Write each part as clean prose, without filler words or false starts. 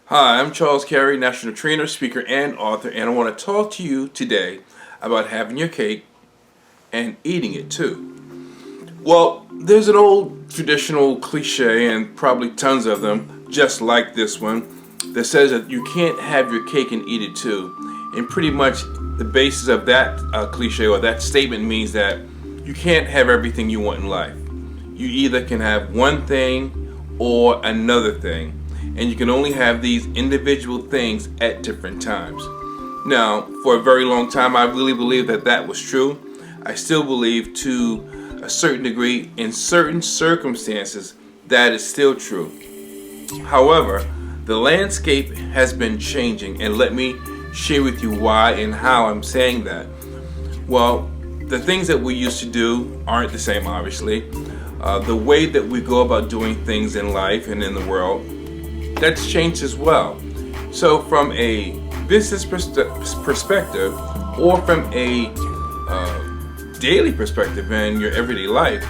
Hi, I'm Cary, national trainer, speaker, and author, and I want to talk to you today about having your cake and eating it too. Well, there's an old traditional cliche, and probably tons of them, just like this one, that says that you can't have your cake and eat it too. And pretty much the basis of that cliche or that statement means that you can't have everything you want in life. You either can have one thing or another thing, and you can only have these individual things at different times. Now, for a very long time, I really believed that that was true. I still believe to a certain degree, in certain circumstances, that is still true. However, the landscape has been changing, and let me share with you why and how I'm saying that. Well, the things that we used to do aren't the same, obviously. The way that we go about doing things in life and in the world, that's changed as well. So from a business perspective or from a daily perspective in your everyday life,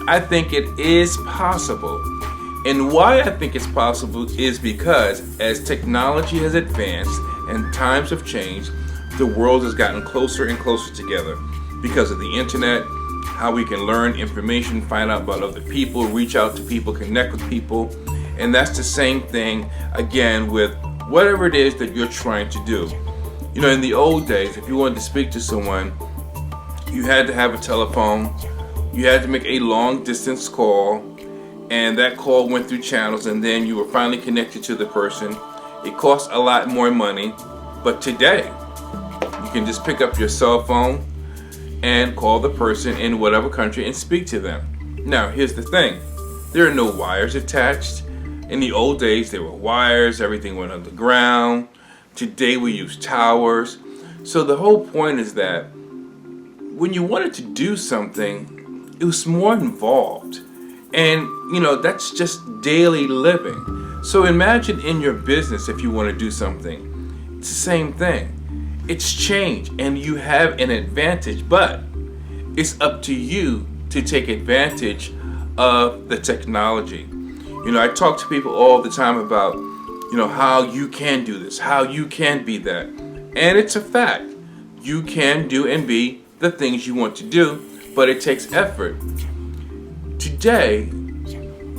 I think it is possible. And why I think it's possible is because as technology has advanced and times have changed, the world has gotten closer and closer together because of the internet, how we can learn information, find out about other people, reach out to people, connect with people. And that's the same thing again with whatever it is that you're trying to do. You know, in the old days, if you wanted to speak to someone, you had to have a telephone, you had to make a long distance call, and that call went through channels, and then you were finally connected to the person. It cost a lot more money, but today you can just pick up your cell phone and call the person in whatever country and speak to them. Now, here's the thing. There are no wires attached. In the old days, there were wires, everything went underground. Today, we use towers. So the whole point is that when you wanted to do something, it was more involved. And, you know, that's just daily living. So imagine in your business if you want to do something. It's the same thing. It's change and you have an advantage, but it's up to you to take advantage of the technology. You know, I talk to people all the time about, you know, how you can do this, how you can be that. And it's a fact. You can do and be the things you want to do, but it takes effort. Today,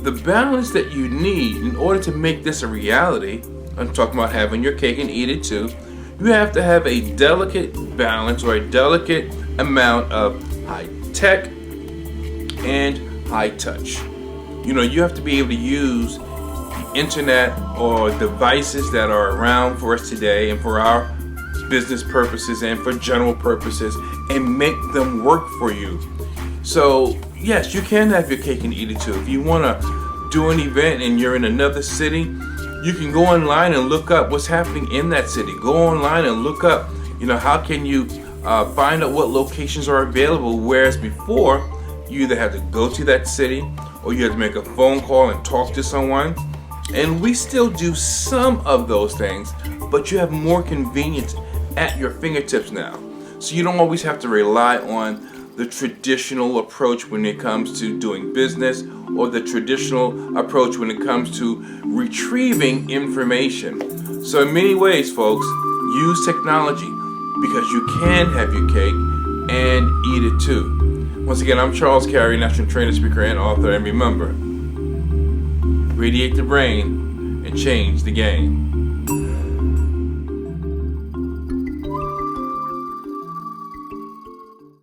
the balance that you need in order to make this a reality, I'm talking about having your cake and eat it too, you have to have a delicate balance or a delicate amount of high tech and high touch. You know, you have to be able to use the internet or devices that are around for us today and for our business purposes and for general purposes and make them work for you. So, yes, you can have your cake and eat it too. If you want to do an event and you're in another city, you can go online and look up what's happening in that city. Go online and look up, you know, how can you find out what locations are available, whereas before, you either had to go to that city or you had to make a phone call and talk to someone. And we still do some of those things, but you have more convenience at your fingertips now. So you don't always have to rely on the traditional approach when it comes to doing business or the traditional approach when it comes to retrieving information. So in many ways, folks, use technology because you can have your cake and eat it too. Once again, I'm Cary, national trainer, speaker, and author, and remember, radiate the brain and change the game.